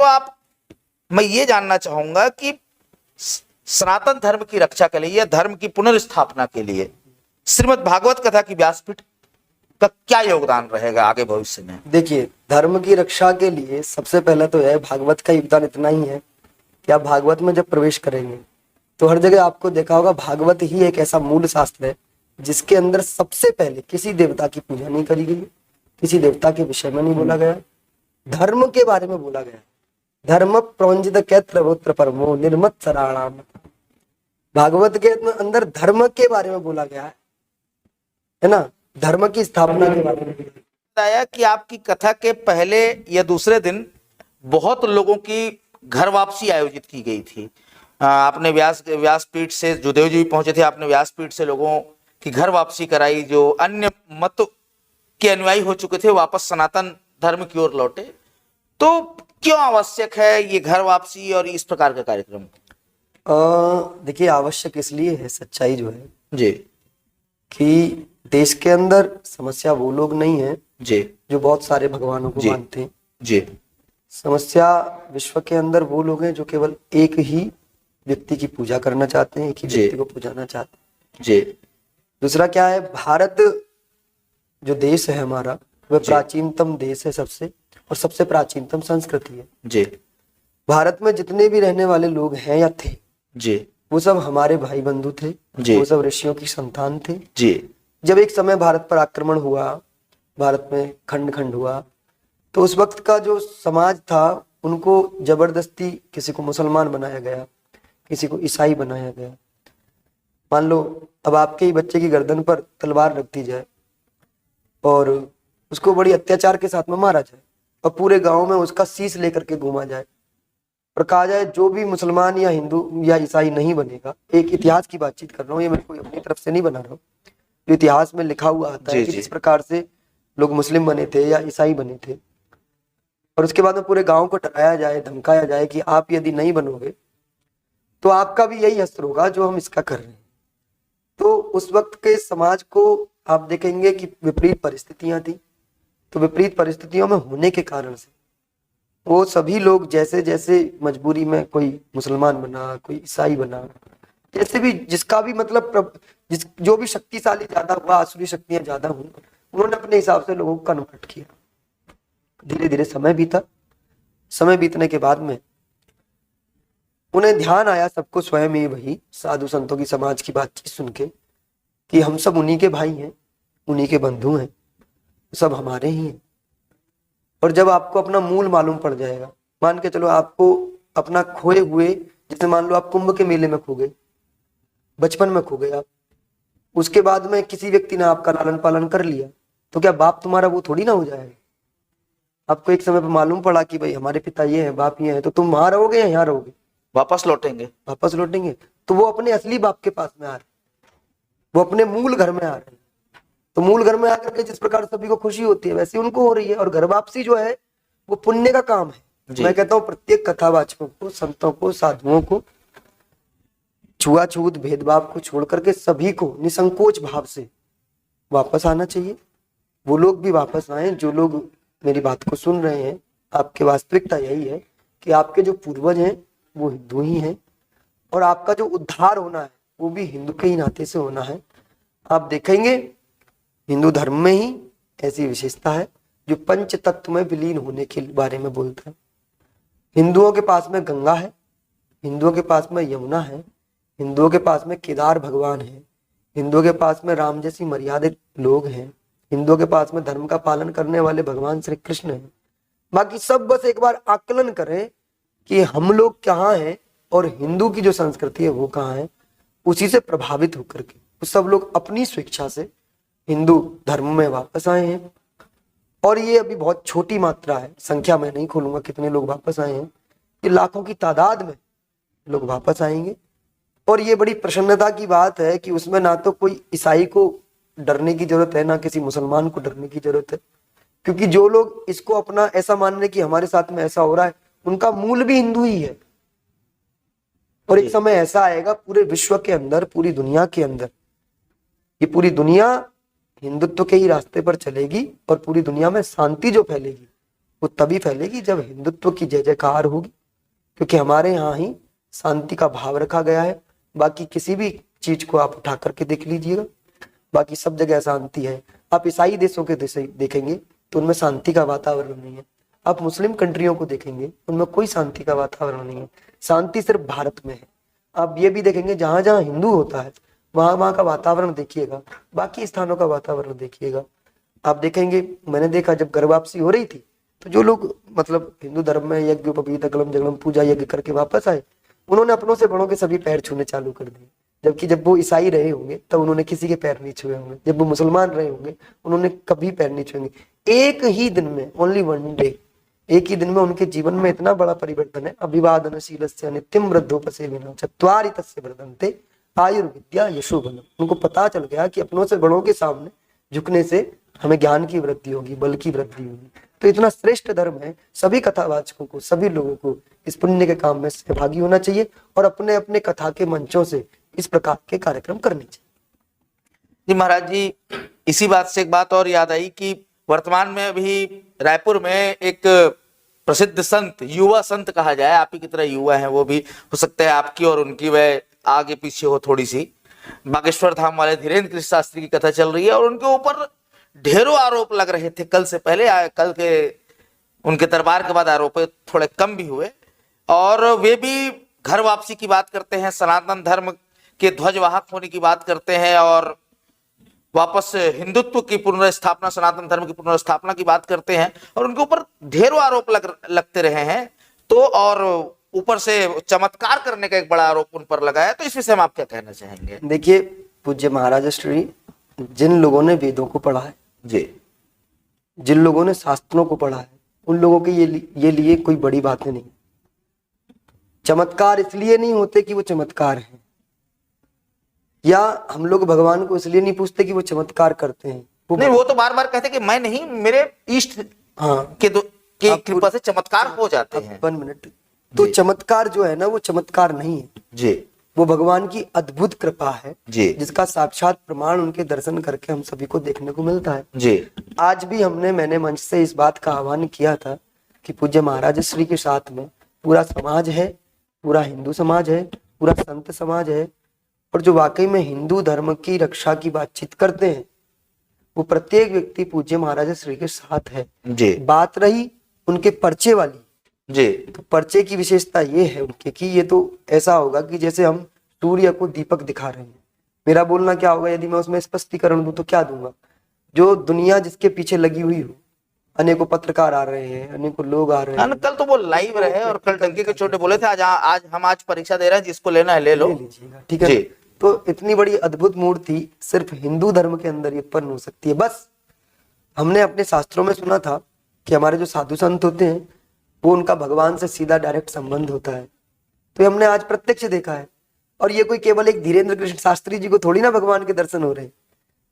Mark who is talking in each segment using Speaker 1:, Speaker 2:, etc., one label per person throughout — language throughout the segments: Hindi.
Speaker 1: आप, मैं ये जानना चाहूंगा कि सनातन धर्म की रक्षा के लिए, धर्म की पुनर्स्थापना के लिए श्रीमद् भागवत कथा की व्यासपीठ का क्या योगदान रहेगा आगे भविष्य में?
Speaker 2: देखिए, धर्म की रक्षा के लिए सबसे पहले तो यह भागवत का योगदान इतना ही है कि आप भागवत में जब प्रवेश करेंगे तो हर जगह आपको देखा होगा भागवत ही एक ऐसा मूल शास्त्र है जिसके अंदर सबसे पहले किसी देवता की पूजा नहीं करी गई, किसी देवता के विषय में नहीं बोला गया, धर्म के बारे में बोला गया। धर्म प्रवंजित कैत्र परमो निर्मत सराणाम, भागवत के अंदर धर्म के बारे में बोला गया है ना, धर्म की स्थापना के बारे में।
Speaker 1: बताया कि आपकी कथा के पहले या दूसरे दिन बहुत लोगों की घर वापसी आयोजित की गई थी। आपने व्यासपीठ से, जुदेव जी भी पहुंचे थे, आपने व्यासपीठ से लोगों की घर वापसी कराई, जो अन्य मत के अनुयायी हो चुके थे वापस सनातन धर्म की ओर लौटे। तो क्यों आवश्यक है ये घर वापसी और इस प्रकार का कार्यक्रम?
Speaker 2: देखिए, आवश्यक इसलिए है, सच्चाई जो है
Speaker 1: जी,
Speaker 2: कि देश के अंदर समस्या वो लोग नहीं है
Speaker 1: जी,
Speaker 2: जो बहुत सारे भगवानों को मानते हैं।
Speaker 1: जी,
Speaker 2: समस्या विश्व के अंदर वो लोग हैं जो केवल एक ही व्यक्ति की पूजा करना चाहते हैं, एक ही व्यक्ति को पूजाना चाहते हैं।
Speaker 1: जी।
Speaker 2: दूसरा क्या है, भारत जो देश है हमारा, वह प्राचीनतम देश है सबसे, और सबसे प्राचीनतम संस्कृति है।
Speaker 1: जी।
Speaker 2: भारत में जितने भी रहने वाले लोग हैं या थे,
Speaker 1: जी,
Speaker 2: वो सब हमारे भाई बंधु थे, वो सब ऋषियों की संतान थे।
Speaker 1: जी।
Speaker 2: जब एक समय भारत पर आक्रमण हुआ, भारत में खंड खंड हुआ, तो उस वक्त का जो समाज था उनको जबरदस्ती किसी को मुसलमान बनाया गया, किसी को ईसाई बनाया गया। मान लो अब आपके ही बच्चे की गर्दन पर तलवार रख दी जाए और उसको बड़ी अत्याचार के साथ में मारा जाए और पूरे गांव में उसका शीश लेकर के घूमा जाए और कहा जाए जो भी मुसलमान या हिंदू या ईसाई नहीं बनेगा, एक इतिहास की बातचीत कर रहा हूँ, ये मैं कोई अपनी तरफ से नहीं बना रहा हूँ, जो इतिहास में लिखा हुआ आता है कि जिस प्रकार से लोग मुस्लिम बने थे या ईसाई बने थे, और उसके बाद में पूरे गांव को डराया जाए, धमकाया जाए कि आप यदि नहीं बनोगे तो आपका भी यही असर होगा जो हम इसका कर रहे हैं। तो उस वक्त के समाज को आप देखेंगे कि विपरीत परिस्थितियां थी, तो विपरीत परिस्थितियों में होने के कारण से वो सभी लोग जैसे जैसे मजबूरी में कोई मुसलमान बना, कोई ईसाई बना, जैसे भी जिसका भी मतलब जो भी शक्तिशाली ज्यादा हुआ, आसुरी शक्तियां ज्यादा हुई, उन्होंने अपने हिसाब से लोगों को कन्वर्ट किया। धीरे धीरे समय बीता, समय बीतने के बाद में उन्हें ध्यान आया, सबको स्वयं ही वही साधु संतों की समाज की बातचीत सुन के, कि हम सब उन्हीं के भाई हैं, उन्हीं के बंधु हैं, सब हमारे ही हैं। और जब आपको अपना मूल मालूम पड़ जाएगा, मान के चलो आपको अपना खोए हुए, जैसे मान लो आप कुंभ के मेले में खो गए, बचपन में खो गए आप, उसके बाद में किसी व्यक्ति ने आपका लालन पालन कर लिया, तो क्या बाप तुम्हारा वो थोड़ी ना हो जाएगा? आपको एक समय पर मालूम पड़ा कि भाई हमारे पिता ये हैं, बाप ये हैं, तो तुम वहां रहोगे या यहाँ रहोगे?
Speaker 1: वापस लौटेंगे।
Speaker 2: वापस लौटेंगे। तो वो अपने असली बाप के पास में आ रहे, वो अपने मूल घर में आ रहे हैं। तो मूल घर में आकर के जिस प्रकार सभी को खुशी होती है वैसी उनको हो रही है। और घर वापसी जो है वो पुण्य का काम है। मैं कहता हूँ प्रत्येक कथावाचकों को, संतों को, साधुओं को, छुआछूत भेदभाव को छोड़ करके सभी को निसंकोच भाव से वापस आना चाहिए। वो लोग भी वापस आए जो लोग मेरी बात को सुन रहे हैं। आपकी वास्तविकता यही है कि आपके जो पूर्वज हैं वो हिंदू ही हैं, और आपका जो उद्धार होना है वो भी हिंदू के ही नाते से होना है। आप देखेंगे हिंदू धर्म में ही ऐसी विशेषता है जो पंच तत्व में विलीन होने के बारे में बोलता है। हिंदुओं के पास में गंगा है, हिंदुओं के पास में यमुना है, हिंदुओं के पास में केदार भगवान है, हिंदुओं के पास में राम जैसी मर्यादित लोग हैं, हिंदुओं के पास में धर्म का पालन करने वाले भगवान श्री कृष्ण हैं। बाकी सब बस एक बार आकलन करें कि हम लोग कहाँ हैं और हिंदू की जो संस्कृति है वो कहाँ है। उसी से प्रभावित होकर के तो सब लोग अपनी स्वेच्छा से हिंदू धर्म में वापस आए हैं। और ये अभी बहुत छोटी मात्रा है, संख्या मैं नहीं खोलूंगा कितने लोग वापस आए हैं, ये लाखों की तादाद में लोग वापस आएंगे। और ये बड़ी प्रसन्नता की बात है कि उसमें ना तो कोई ईसाई को डरने की जरूरत है, ना किसी मुसलमान को डरने की जरूरत है, क्योंकि जो लोग इसको अपना ऐसा मान रहे कि हमारे साथ में ऐसा हो रहा है उनका मूल भी हिंदू ही है। और एक समय ऐसा आएगा पूरे विश्व के अंदर, पूरी दुनिया के अंदर, ये पूरी दुनिया हिंदुत्व के ही रास्ते पर चलेगी और पूरी दुनिया में शांति जो फैलेगी वो तभी फैलेगी जब हिंदुत्व की जय जयकार होगी, क्योंकि हमारे यहाँ ही शांति का भाव रखा गया है। बाकी किसी भी चीज को आप उठा करके देख लीजिएगा, बाकी सब जगह शांति है। आप ईसाई देशों के देश देखेंगे तो उनमें शांति का वातावरण नहीं है। आप मुस्लिम कंट्रियों को देखेंगे उनमें कोई शांति का वातावरण नहीं है। शांति सिर्फ भारत में है। आप ये भी देखेंगे जहां जहां हिंदू होता है वहां वहां का वातावरण देखिएगा, बाकी स्थानों का वातावरण देखिएगा। आप देखेंगे, मैंने देखा जब घर वापसी हो रही थी तो जो लोग मतलब हिंदू धर्म में यज्ञ उपवीत अगलम जगलम पूजा यज्ञ करके वापस आए, उन्होंने अपनों से बड़ों के सभी पैर छूने चालू कर दिए। जबकि जब वो ईसाई रहे होंगे तब उन्होंने किसी के पैर नहीं छुए होंगे, जब वो मुसलमान रहे होंगे उन्होंने कभी पैर नहीं छुएंगे। एक ही दिन में, ओनली वन डे, एक ही दिन में उनके जीवन में इतना बड़ा परिवर्तन है। अभिवादनशीलस्य नित्यं वृद्धोपसेविनः चत्वारि तस्य वर्धन्ते आयुर्विद्या यशो बलम्। उनको पता चल गया कि अपनों से बड़ों के सामने झुकने से हमें ज्ञान की वृद्धि होगी, बल की वृद्धि होगी। तो इतना श्रेष्ठ धर्म है, सभी कथावाचकों को, सभी लोगों को इस पुण्य के काम में सहभागी होना चाहिए और अपने अपने कथा के मंचों से इस प्रकार के कार्यक्रम करने चाहिए।
Speaker 1: जी महाराज जी, इसी बात से एक बात और याद आई कि वर्तमान में अभी रायपुर में एक प्रसिद्ध संत, युवा संत कहा जाए, आप ही की तरह युवा है वो भी, हो सकता है आपकी और उनकी वह आगे पीछे हो थोड़ी सी, बागेश्वर धाम वाले धीरेन्द्र कृष्ण शास्त्री की कथा चल रही है और उनके ऊपर ढेरों आरोप लग रहे थे। कल से पहले कल के उनके दरबार के बाद आरोप थोड़े कम भी हुए और वे भी घर वापसी की बात करते हैं, सनातन धर्म के ध्वजवाहक होने की बात करते हैं और वापस हिंदुत्व की पुनर्स्थापना, सनातन धर्म की पुनर्स्थापना की बात करते हैं और उनके ऊपर ढेरों आरोप लगते रहे हैं। तो और ऊपर से चमत्कार करने का एक बड़ा आरोप उन पर लगा है, तो इस विषय में आप क्या कहना चाहेंगे?
Speaker 2: देखिए पूज्य महाराज श्री, जिन लोगों ने वेदों को पढ़ा है
Speaker 1: जी,
Speaker 2: जिन लोगों ने शास्त्रों को पढ़ा है, उन लोगों के ये लिए कोई बड़ी बातें नहीं। चमत्कार इसलिए नहीं होते कि वो चमत्कार हैं, या हम लोग भगवान को इसलिए नहीं पूछते कि वो चमत्कार करते हैं।
Speaker 1: वो तो बार बार कहते कि मैं नहीं, मेरे इष्ट के कृपा से चमत्कार हो जाते हैं।
Speaker 2: 1 मिनट, तो चमत्कार जो है ना वो चमत्कार नहीं है
Speaker 1: जी,
Speaker 2: वो भगवान की अद्भुत कृपा है
Speaker 1: जी,
Speaker 2: जिसका साक्षात प्रमाण उनके दर्शन करके हम सभी को देखने को मिलता है
Speaker 1: जी।
Speaker 2: आज भी मैंने मंच से इस बात का आह्वान किया था कि पूज्य महाराज श्री के साथ में पूरा समाज है, पूरा हिंदू समाज है, पूरा संत समाज है, और जो वाकई में हिंदू धर्म की रक्षा की बातचीत करते हैं वो प्रत्येक व्यक्ति पूज्य महाराज श्री के साथ है
Speaker 1: जी।
Speaker 2: बात रही उनके पर्चे वाली
Speaker 1: जी,
Speaker 2: तो पर्चे की विशेषता ये है उनके कि ये तो ऐसा होगा कि जैसे हम सूर्य को दीपक दिखा रहे हैं। मेरा बोलना क्या होगा, यदि मैं उसमें स्पष्टीकरण दूं तो क्या दूंगा? जो दुनिया जिसके पीछे लगी हुई हो, अनेकों पत्रकार आ रहे हैं, अनेकों लोग आ रहे हैं।
Speaker 1: कल तो वो लाइव रहे और कल टंकी के छोटे बोले थे, आज परीक्षा दे रहे हैं, जिसको लेना है ले लो,
Speaker 2: लीजिएगा, ठीक है। तो इतनी बड़ी अद्भुत मूर्ति सिर्फ हिंदू धर्म के अंदर उत्पन्न हो सकती है। बस हमने अपने शास्त्रों में सुना था कि हमारे जो साधु संत होते हैं वो उनका भगवान से सीधा डायरेक्ट संबंध होता है, तो हमने आज प्रत्यक्ष देखा है। और ये कोई केवल एक धीरेन्द्र कृष्ण शास्त्री जी को थोड़ी ना भगवान के दर्शन हो रहे हैं,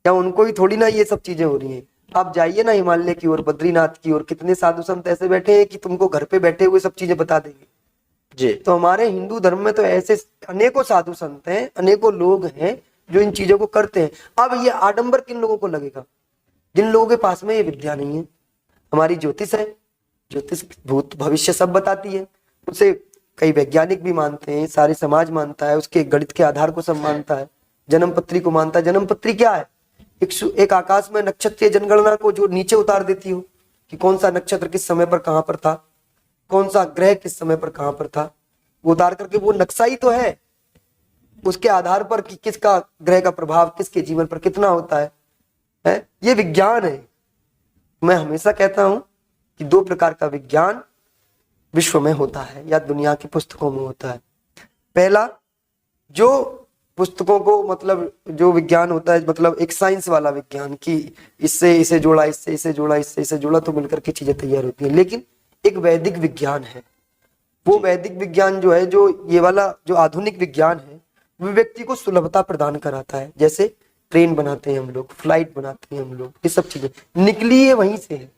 Speaker 2: या उनको ही थोड़ी ना ये सब चीजें हो रही हैं। आप जाइए ना हिमालय की ओर, बद्रीनाथ की ओर, कितने साधु संत ऐसे बैठे हैं कि तुमको घर पे बैठे हुए सब चीजें बता देंगे
Speaker 1: जी।
Speaker 2: तो हमारे हिंदू धर्म में तो ऐसे अनेकों साधु संत हैं, अनेकों लोग हैं जो इन चीजों को करते हैं। अब ये आडंबर किन लोगों को लगेगा? जिन लोगों के पास में ये विद्या नहीं है। हमारी ज्योतिष है, ज्योतिष भूत भविष्य सब बताती है, उसे कई वैज्ञानिक भी मानते हैं, सारे समाज मानता है, उसके गणित के आधार को सब मानता है, जन्म पत्री को मानता है। जन्म पत्री क्या है? एक आकाश में नक्षत्रीय जनगणना को जो नीचे उतार देती हो कि कौन सा नक्षत्र किस समय पर कहां पर था, कौन सा ग्रह किस समय पर कहां पर था, वो उतार करके वो नक्शा ही तो है। उसके आधार पर कि किसका ग्रह का प्रभाव किसके जीवन पर कितना होता है? ये विज्ञान है। मैं हमेशा कहता हूं कि 2 प्रकार का विज्ञान विश्व में होता है या दुनिया की पुस्तकों में होता है। पहला जो पुस्तकों को मतलब जो विज्ञान होता है, मतलब एक साइंस वाला विज्ञान कि इससे इसे जोड़ा, इससे इसे जोड़ा, इससे इसे जोड़ा तो मिलकर के चीजें तैयार होती हैं। लेकिन एक वैदिक विज्ञान है, वो वैदिक विज्ञान जो है, जो ये वाला जो आधुनिक विज्ञान है, वो व्यक्ति को सुलभता प्रदान कराता है। जैसे ट्रेन बनाते हैं हम लोग, फ्लाइट बनाते हैं हम लोग, ये सब चीजें निकली है वहीं से है।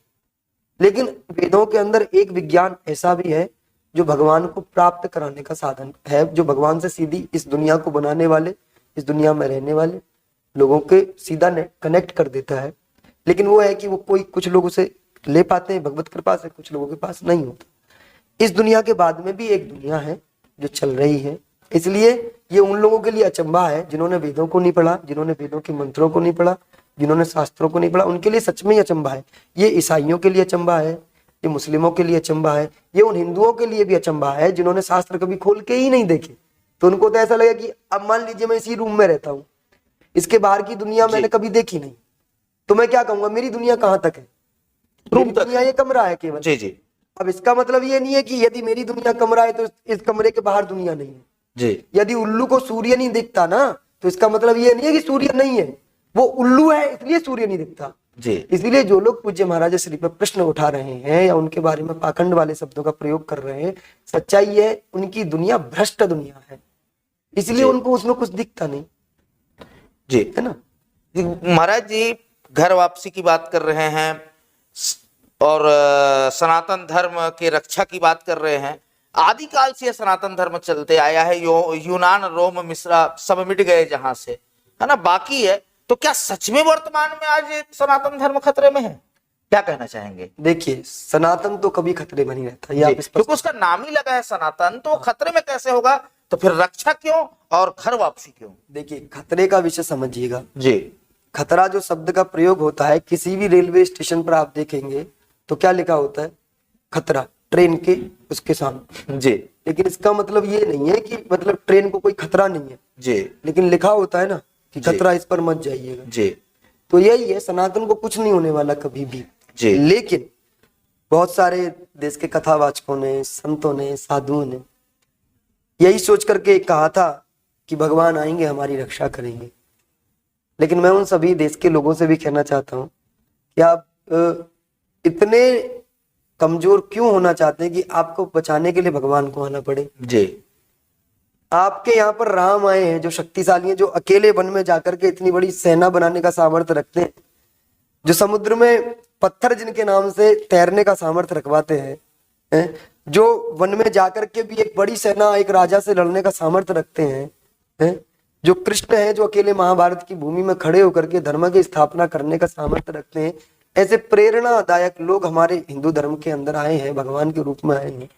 Speaker 2: लेकिन वेदों के अंदर एक विज्ञान ऐसा भी है जो भगवान को प्राप्त कराने का साधन है, जो भगवान से सीधी इस दुनिया को बनाने वाले, इस दुनिया में रहने वाले लोगों के सीधा कनेक्ट कर देता है। लेकिन वो है कि वो कोई कुछ लोग उसे ले पाते हैं भगवत कृपा से, कुछ लोगों के पास नहीं होता। इस दुनिया के बाद में भी एक दुनिया है जो चल रही है, इसलिए ये उन लोगों के लिए अचंभा है जिन्होंने वेदों को नहीं पढ़ा, जिन्होंने वेदों के मंत्रों को नहीं पढ़ा, जिन्होंने शास्त्रों को नहीं पढ़ा, उनके लिए सच में ही अचंभा है। ये ईसाइयों के लिए अचंभा है, ये मुस्लिमों के लिए अचंभा है, ये उन हिंदुओं के लिए भी अचंभा है जिन्होंने शास्त्र कभी खोल के ही नहीं देखे। तो उनको तो ऐसा लगा कि अब मान लीजिए मैं इसी रूम में रहता हूँ, इसके बाहर की दुनिया मैंने कभी देखी नहीं, तो मैं क्या कहूंगा मेरी दुनिया कहाँ तक है,
Speaker 1: रूम तक
Speaker 2: दुनिया ये कमरा है केवल।
Speaker 1: जी जी
Speaker 2: अब इसका मतलब ये नहीं है कि यदि मेरी दुनिया कमरा है तो इस कमरे के बाहर दुनिया नहीं है।
Speaker 1: जी
Speaker 2: यदि उल्लू को सूर्य नहीं दिखता ना, तो इसका मतलब ये नहीं है कि सूर्य नहीं है, वो उल्लू है इसलिए सूर्य नहीं दिखता।
Speaker 1: जी
Speaker 2: इसलिए जो लोग पूज्य महाराज श्री पर प्रश्न उठा रहे हैं या उनके बारे में पाखंड वाले शब्दों का प्रयोग कर रहे हैं, सच्चाई है उनकी दुनिया भ्रष्ट दुनिया है, इसलिए उनको उसमें कुछ दिखता नहीं,
Speaker 1: जी
Speaker 2: है ना।
Speaker 1: महाराज जी घर वापसी की बात कर रहे हैं और सनातन धर्म के रक्षा की बात कर रहे हैं। आदिकाल से यह सनातन धर्म चलते आया है, यूनान, रोम, मिस्र सब मिट गए जहां से, है ना, बाकी है। तो क्या सच में वर्तमान में आज ये सनातन धर्म खतरे में है? क्या कहना चाहेंगे?
Speaker 2: देखिए सनातन तो कभी खतरे में नहीं रहता, ये आप
Speaker 1: क्योंकि उसका नाम ही लगा है सनातन, तो खतरे में कैसे होगा? तो फिर रक्षा क्यों और घर वापसी क्यों?
Speaker 2: देखिए खतरे का विषय समझिएगा
Speaker 1: जी।
Speaker 2: खतरा जो शब्द का प्रयोग होता है, किसी भी रेलवे स्टेशन पर आप देखेंगे तो क्या लिखा होता है, खतरा, ट्रेन के उसके सामने।
Speaker 1: जी
Speaker 2: लेकिन इसका मतलब ये नहीं है कि मतलब ट्रेन को कोई खतरा नहीं है
Speaker 1: जी
Speaker 2: लेकिन लिखा होता है ना कि खतरा इस पर मत जाइएगा।
Speaker 1: जी
Speaker 2: तो यही है, सनातन को कुछ नहीं होने वाला कभी भी
Speaker 1: जी।
Speaker 2: लेकिन बहुत सारे देश के कथावाचकों ने, संतों ने, साधुओं ने यही सोच करके कहा था कि भगवान आएंगे हमारी रक्षा करेंगे। लेकिन मैं उन सभी देश के लोगों से भी कहना चाहता हूं कि आप इतने कमजोर क्यों होना चाहते हैं कि आपको बचाने के लिए भगवान को आना पड़े।
Speaker 1: जी।
Speaker 2: आपके यहाँ पर राम आए हैं जो शक्तिशाली हैं, जो अकेले वन में जाकर के इतनी बड़ी सेना बनाने का सामर्थ्य रखते हैं, जो समुद्र में पत्थर जिनके नाम से तैरने का सामर्थ्य रखवाते हैं, जो वन में जाकर के भी एक बड़ी सेना एक राजा से लड़ने का सामर्थ्य रखते हैं, जो कृष्ण है जो अकेले महाभारत की भूमि में खड़े होकर के धर्म की स्थापना करने का सामर्थ्य रखते हैं। ऐसे प्रेरणादायक लोग हमारे हिंदू धर्म के अंदर आए हैं, भगवान के रूप में आए हैं।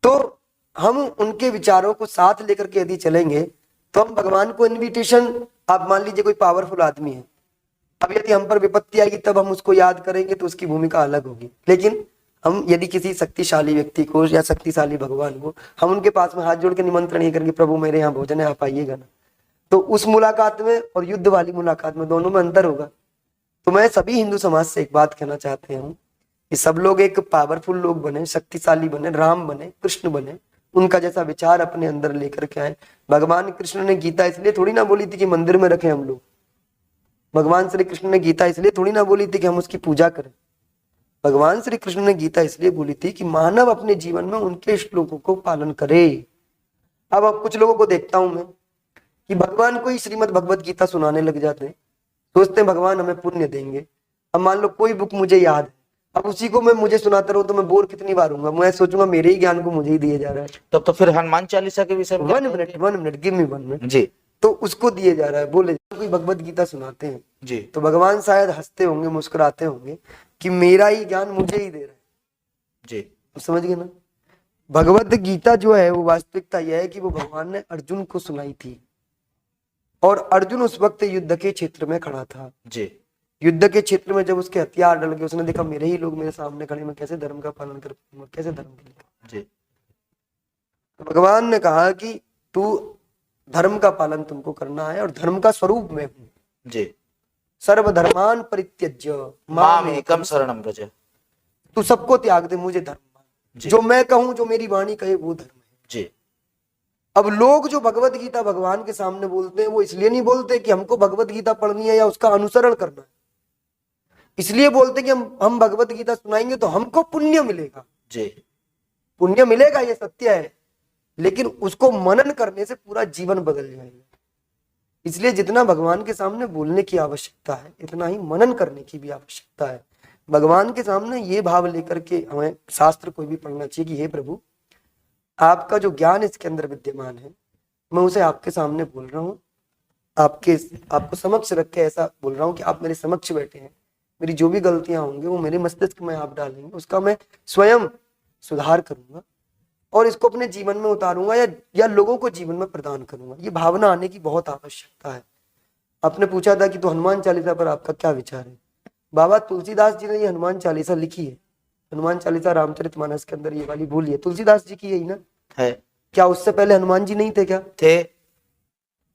Speaker 2: तो हम उनके विचारों को साथ लेकर के यदि चलेंगे तो हम भगवान को इनविटेशन, आप मान लीजिए कोई पावरफुल आदमी है, अब यदि हम पर विपत्ति आएगी तब हम उसको याद करेंगे तो उसकी भूमिका अलग होगी। लेकिन हम यदि किसी शक्तिशाली व्यक्ति को या शक्तिशाली भगवान को हम उनके पास में हाथ जोड़ के निमंत्रण ये करेंगे, प्रभु मेरे यहाँ भोजन है आप आइएगा ना, तो उस मुलाकात में और युद्ध वाली मुलाकात में दोनों में अंतर होगा। तो मैं सभी हिंदू समाज से एक बात कहना चाहते हूँ कि सब लोग एक पावरफुल लोग बने, शक्तिशाली बने, राम बने, कृष्ण बने, उनका जैसा विचार अपने अंदर लेकर के आए। भगवान कृष्ण ने गीता इसलिए थोड़ी ना बोली थी कि मंदिर में रखें हम लोग, भगवान श्री कृष्ण ने गीता इसलिए थोड़ी ना बोली थी कि हम उसकी पूजा करें। भगवान श्री कृष्ण ने गीता इसलिए बोली थी कि मानव अपने जीवन में उनके श्लोकों को पालन करे। अब कुछ लोगों को देखता हूं मैं कि भगवान को ही श्रीमद् भगवत गीता सुनाने लग जाते हैं, सोचते हैं भगवान हमें पुण्य देंगे। अब मान लो कोई बुक मुझे याद है, अब उसी को मैं मुझे सुनाता रहूं तो मैं बोर कितनी बार हूँ, मैं सोचूंगा मेरे ही ज्ञान को मुझे ही दिया जा रहा है।
Speaker 1: तब तो फिर हनुमान चालीसा के विषय में
Speaker 2: 1 मिनट गिव मी 1 मिनट
Speaker 1: जी।
Speaker 2: तो उसको दिए जा रहा है। बोले कोई भगवत गीता सुनाते हैं
Speaker 1: जी
Speaker 2: तो भगवान शायद हंसते होंगे, मुस्कुराते होंगे कि मेरा ही ज्ञान मुझे ही दे रहा है।
Speaker 1: जी
Speaker 2: आप समझ गए ना। भगवत गीता जो है वो वास्तविकता यह है कि वो भगवान ने अर्जुन को सुनाई थी और अर्जुन उस वक्त युद्ध के क्षेत्र में खड़ा था।
Speaker 1: जी।
Speaker 2: युद्ध के क्षेत्र में जब उसके हथियार डल गए, उसने देखा मेरे ही लोग मेरे सामने खड़े, मैं कैसे धर्म का पालन कर पाऊंगा, कैसे धर्म के लिए।
Speaker 1: जी।
Speaker 2: तो भगवान ने कहा कि तू धर्म का पालन तुमको करना है और धर्म का स्वरूप मैं हूं।
Speaker 1: जी।
Speaker 2: सर्वधर्मान परित्यज्य
Speaker 1: माम एकम शरणम व्रज।
Speaker 2: तू सबको त्याग दे, मुझे धर्म मान, जो मैं कहूं, जो मेरी वाणी कहे वो धर्म है।
Speaker 1: जी।
Speaker 2: अब लोग जो भगवत गीता भगवान के सामने बोलते हैं वो इसलिए नहीं बोलते कि हमको भगवत गीता पढ़नी है या उसका अनुसरण करना है, इसलिए बोलते कि हम भगवत गीता सुनाएंगे तो हमको पुण्य मिलेगा।
Speaker 1: जी।
Speaker 2: पुण्य मिलेगा ये सत्य है, लेकिन उसको मनन करने से पूरा जीवन बदल जाएगा। इसलिए जितना भगवान के सामने बोलने की आवश्यकता है इतना ही मनन करने की भी आवश्यकता है। भगवान के सामने ये भाव लेकर के हमें शास्त्र कोई भी पढ़ना चाहिए कि हे प्रभु, आपका जो ज्ञान इसके अंदर विद्यमान है मैं उसे आपके सामने बोल रहा हूँ, आपको समक्ष रख के ऐसा बोल रहा हूँ कि आप मेरे समक्ष बैठे हैं, मेरी जो भी गलतियां होंगी वो मेरे मस्तिष्क में आप डालेंगे, उसका मैं स्वयं सुधार करूंगा और इसको अपने जीवन में उतारूंगा या लोगों को जीवन में प्रदान करूंगा। ये भावना आने की बहुत आवश्यकता है। आपने पूछा था कि तो हनुमान चालीसा पर आपका क्या विचार है। बाबा तुलसीदास जी ने ये हनुमान चालीसा लिखी है। हनुमान चालीसा रामचरितमानस के अंदर ये वाली बोली है, तुलसीदास जी की यही ना
Speaker 1: है।
Speaker 2: क्या उससे पहले हनुमान जी नहीं थे क्या?
Speaker 1: थे।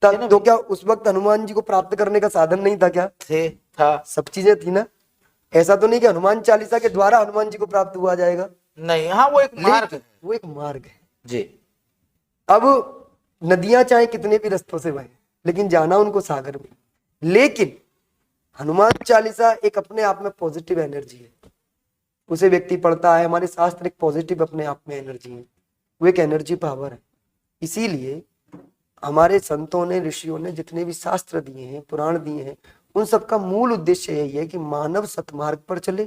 Speaker 2: तब तो क्या उस वक्त हनुमान जी को प्राप्त करने का साधन नहीं था क्या?
Speaker 1: थे, था।
Speaker 2: सब चीजें थी ना। ऐसा तो नहीं कि हनुमान चालीसा के द्वारा हनुमान जी को प्राप्त हुआ जाएगा,
Speaker 1: नहीं, हाँ वो एक मार्ग है।
Speaker 2: वो एक मार्ग है
Speaker 1: जी।
Speaker 2: अब नदियां चाहे कितने भी रास्तों से बहे, लेकिन जाना उनको सागर में। लेकिन हनुमान चालीसा एक अपने आप में पॉजिटिव एनर्जी है। उसे व्यक्ति पढ़ता है, हमारे शास्त्र एक पॉजिटिव अपने आप में एनर्जी है, वो एक एनर्जी पावर है। इसीलिए हमारे संतों ने, ऋषियों ने जितने भी शास्त्र दिए हैं, पुराण दिए हैं, उन सबका मूल उद्देश्य यही है कि मानव सतमार्ग पर चले,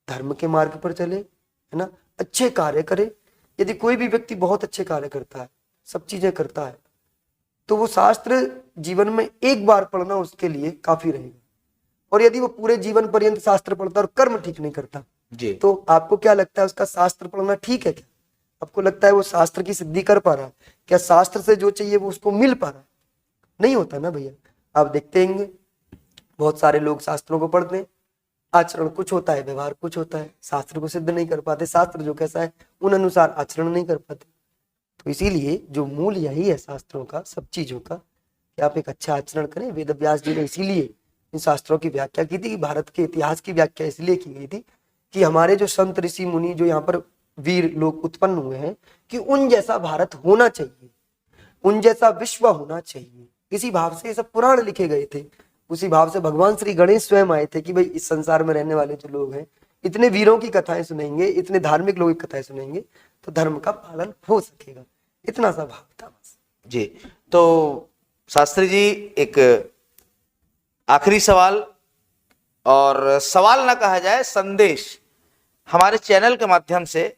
Speaker 2: धर्म के मार्ग पर चले, है ना, अच्छे कार्य करे। यदि कोई भी व्यक्ति बहुत अच्छे कार्य करता है, सब चीजें करता है, तो वो शास्त्र जीवन में एक बार पढ़ना उसके लिए काफी रहेगा। और यदि वो पूरे जीवन पर्यंत शास्त्र पढ़ता और कर्म ठीक नहीं करता
Speaker 1: जी।
Speaker 2: तो आपको क्या लगता है उसका शास्त्र पढ़ना ठीक है क्या? आपको लगता है वो शास्त्र की सिद्धि कर पा रहा है क्या? शास्त्र से जो चाहिए वो उसको मिल पा रहा है? नहीं होता ना भैया। आप देखते हैं बहुत सारे लोग शास्त्रों को पढ़ते हैं, आचरण कुछ होता है, व्यवहार कुछ होता है, शास्त्र को सिद्ध नहीं कर पाते, शास्त्र जो कैसा है उन अनुसार आचरण नहीं कर पाते। तो इसीलिए जो मूल यही है शास्त्रों का, सब चीजों का, कि आप एक अच्छा आचरण करें। वेद व्यास जी ने इसीलिए इन शास्त्रों की व्याख्या की थी कि भारत के इतिहास की व्याख्या इसलिए की गई थी कि हमारे जो संत ऋषि मुनि जो यहाँ पर वीर लोग उत्पन्न हुए हैं, कि उन जैसा भारत होना चाहिए, उन जैसा विश्व होना चाहिए। इसी भाव से ये सब पुराण लिखे गए थे। उसी भाव से भगवान श्री गणेश स्वयं आए थे कि भाई इस संसार में रहने वाले जो लोग हैं, इतने वीरों की कथाएं सुनेंगे, इतने धार्मिक लोगों की कथाएं सुनेंगे तो धर्म का पालन हो सकेगा। इतना सा भाव था बस।
Speaker 1: जी। तो शास्त्री जी, एक आखिरी सवाल, और सवाल ना कहा जाए, संदेश, हमारे चैनल के माध्यम से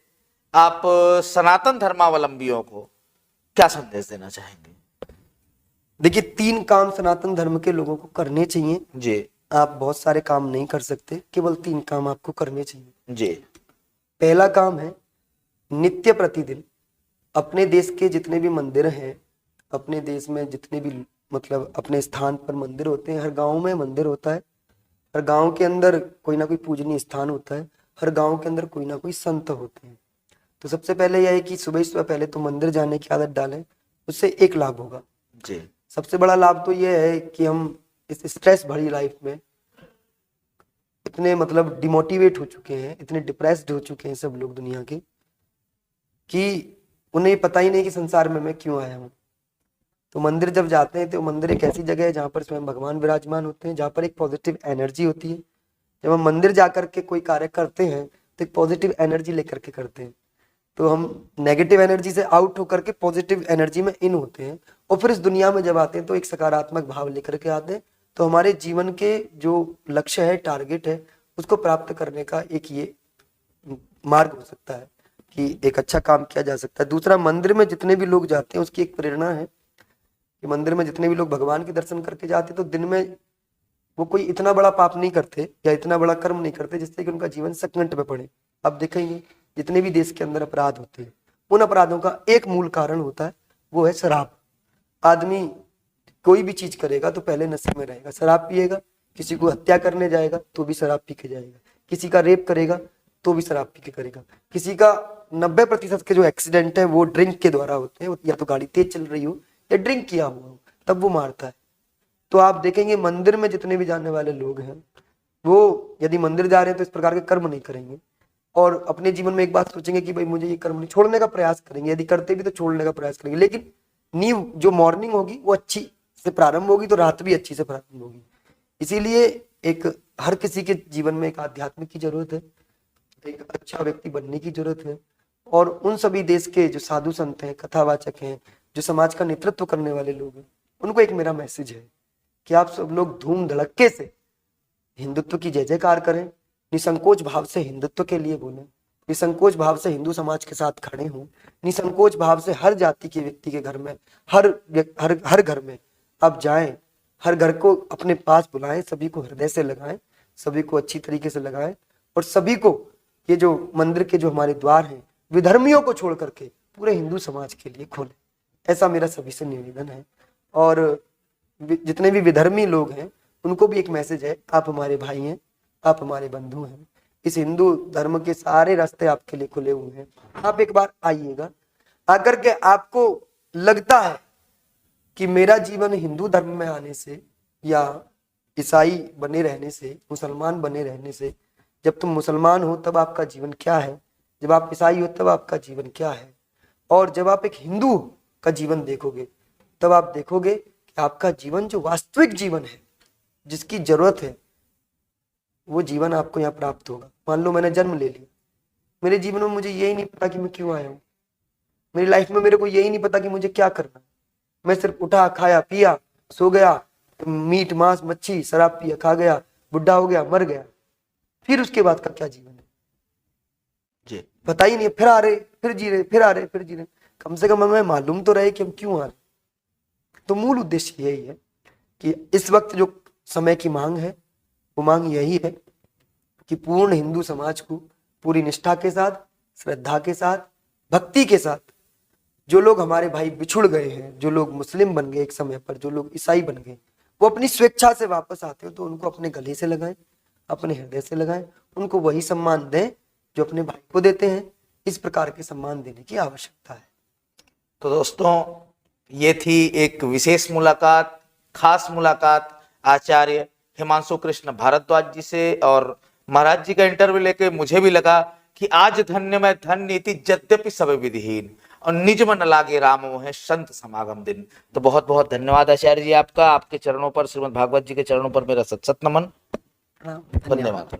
Speaker 1: आप सनातन धर्मावलंबियों को क्या संदेश देना चाहेंगे?
Speaker 2: देखिए, 3 काम सनातन धर्म के लोगों को करने चाहिए
Speaker 1: जी।
Speaker 2: आप बहुत सारे काम नहीं कर सकते, केवल 3 काम आपको करने चाहिए।
Speaker 1: जी।
Speaker 2: पहला काम है नित्य प्रतिदिन अपने देश के जितने भी मंदिर हैं, अपने देश में जितने भी मतलब अपने स्थान पर मंदिर होते हैं, हर गांव में मंदिर होता है, हर गांव के अंदर कोई ना कोई पूजनीय स्थान होता है, हर गांव के अंदर कोई ना कोई संत होते हैं। तो सबसे पहले यह है कि सुबह सुबह पहले तो मंदिर जाने की आदत डालें, उससे एक लाभ होगा।
Speaker 1: जी।
Speaker 2: सबसे बड़ा लाभ तो यह है कि हम इस स्ट्रेस भरी लाइफ में इतने मतलब डिमोटिवेट हो चुके हैं, इतने डिप्रेस्ड हो चुके हैं सब लोग दुनिया के, कि उन्हें पता ही नहीं कि संसार में मैं क्यों आया हूँ। तो मंदिर जब जाते हैं तो मंदिर एक ऐसी जगह है जहाँ पर स्वयं भगवान विराजमान होते हैं, जहाँ पर एक पॉजिटिव एनर्जी होती है। जब हम मंदिर जाकर के कोई कार्य करते हैं तो एक पॉजिटिव एनर्जी लेकर के करते हैं, तो हम नेगेटिव एनर्जी से आउट होकर के पॉजिटिव एनर्जी में इन होते हैं, और फिर इस दुनिया में जब आते हैं तो एक सकारात्मक भाव लेकर के आते हैं। तो हमारे जीवन के जो लक्ष्य है, टारगेट है, उसको प्राप्त करने का एक ये मार्ग हो सकता है कि एक अच्छा काम किया जा सकता है। दूसरा, मंदिर में जितने भी लोग जाते हैं उसकी एक प्रेरणा है कि मंदिर में जितने भी लोग भगवान के दर्शन करके जाते हैं तो दिन में वो कोई इतना बड़ा पाप नहीं करते या इतना बड़ा कर्म नहीं करते जिससे कि उनका जीवन संकट में पड़े। आप देखेंगे जितने भी देश के अंदर अपराध होते हैं, उन अपराधों का एक मूल कारण होता है, वो है शराब। आदमी कोई भी चीज करेगा तो पहले नशे में रहेगा, शराब पिएगा, किसी को हत्या करने जाएगा तो भी शराब पी के जाएगा, किसी का रेप करेगा तो भी शराब पी के करेगा, किसी का 90% के जो एक्सीडेंट है वो ड्रिंक के द्वारा होते हैं, या तो गाड़ी तेज चल रही हो या ड्रिंक किया हुआ हो तब वो मारता है। तो आप देखेंगे मंदिर में जितने भी जाने वाले लोग हैं वो यदि मंदिर जा रहे हैं तो इस प्रकार के कर्म नहीं करेंगे, और अपने जीवन में एक बात सोचेंगे कि भाई मुझे ये कर्म नहीं, छोड़ने का प्रयास करेंगे, यदि करते भी तो छोड़ने का प्रयास करेंगे। लेकिन नींव जो मॉर्निंग होगी वो अच्छी से प्रारंभ होगी तो रात भी अच्छी से प्रारंभ होगी। इसीलिए एक हर किसी के जीवन में एक आध्यात्मिक की जरूरत है, एक अच्छा व्यक्ति बनने की जरूरत है, और उन सभी देश के जो साधु संत हैं, कथावाचक हैं, जो समाज का नेतृत्व करने वाले लोग हैं, उनको एक मेरा मैसेज है कि आप सब लोग धूम धड़क्के से हिंदुत्व की जय जयकार करें, निसंकोच भाव से हिंदुत्व के लिए बोलें, निसंकोच भाव से हिंदू समाज के साथ खड़े हों, निसंकोच भाव से हर जाति के व्यक्ति के घर में, हर घर में आप जाएं, हर घर को अपने पास बुलाएं, सभी को हृदय से लगाएं, सभी को अच्छी तरीके से लगाएं और सभी को ये जो मंदिर के जो हमारे द्वार हैं विधर्मियों को छोड़ करके पूरे हिंदू समाज के लिए खोलें, ऐसा मेरा सभी से निवेदन है। और जितने भी विधर्मी लोग हैं उनको भी एक मैसेज है, आप हमारे भाई हैं, आप हमारे बंधु हैं, इस हिंदू धर्म के सारे रास्ते आपके लिए खुले हुए हैं, आप एक बार आइएगा। आकर के आपको लगता है कि मेरा जीवन हिंदू धर्म में आने से या ईसाई बने रहने से, मुसलमान बने रहने से, जब तुम मुसलमान हो तब आपका जीवन क्या है, जब आप ईसाई हो तब आपका जीवन क्या है, और जब आप एक हिंदू का जीवन देखोगे तब आप देखोगे कि आपका जीवन जो वास्तविक जीवन है, जिसकी जरूरत है, वो जीवन आपको यहाँ प्राप्त होगा। मान लो मैंने जन्म ले लिया, मेरे जीवन में मुझे यही नहीं पता कि मैं क्यों आया हूँ, मेरी लाइफ में मेरे को यही नहीं पता कि मुझे क्या करना है, मैं सिर्फ उठा, खाया, पिया, सो गया, मीट मांस मच्छी शराब पिया, खा गया, बुढ़ा हो गया, मर गया, फिर उसके बाद का क्या जीवन है
Speaker 1: जी,
Speaker 2: पता ही नहीं। फिर आ रहे, फिर जी रहे, फिर आ रहे, फिर जी रहे। कम से कम हमें मालूम तो रहे कि हम क्यों आ रहे। तो मूल उद्देश्य यही है कि इस वक्त जो समय की मांग है, वो मांग यही है कि पूर्ण हिंदू समाज को पूरी निष्ठा के साथ, श्रद्धा के साथ, भक्ति के साथ, जो लोग हमारे भाई बिछुड़ गए हैं, जो लोग मुस्लिम बन गए एक समय पर, जो लोग ईसाई बन गए, वो अपनी स्वेच्छा से वापस आते हो तो उनको अपने गले से लगाएं, अपने हृदय से लगाएं, उनको वही सम्मान दें जो अपने भाई को देते हैं। इस प्रकार के सम्मान देने की आवश्यकता है।
Speaker 1: तो दोस्तों, ये थी एक विशेष मुलाकात, खास मुलाकात आचार्य हिमांशु कृष्ण भारद्वाज जी से। और महाराज जी का इंटरव्यू लेके मुझे भी लगा कि आज धन्य में धन्य इति यद्यपि सब विधिहीन, और निज मन लागे राम मोहे संत समागम दिन। तो बहुत बहुत धन्यवाद आचार्य जी आपका। आपके चरणों पर, श्रीमद् भागवत जी के चरणों पर मेरा सत सत नमन।
Speaker 2: धन्यवाद।
Speaker 1: धन्यवाद।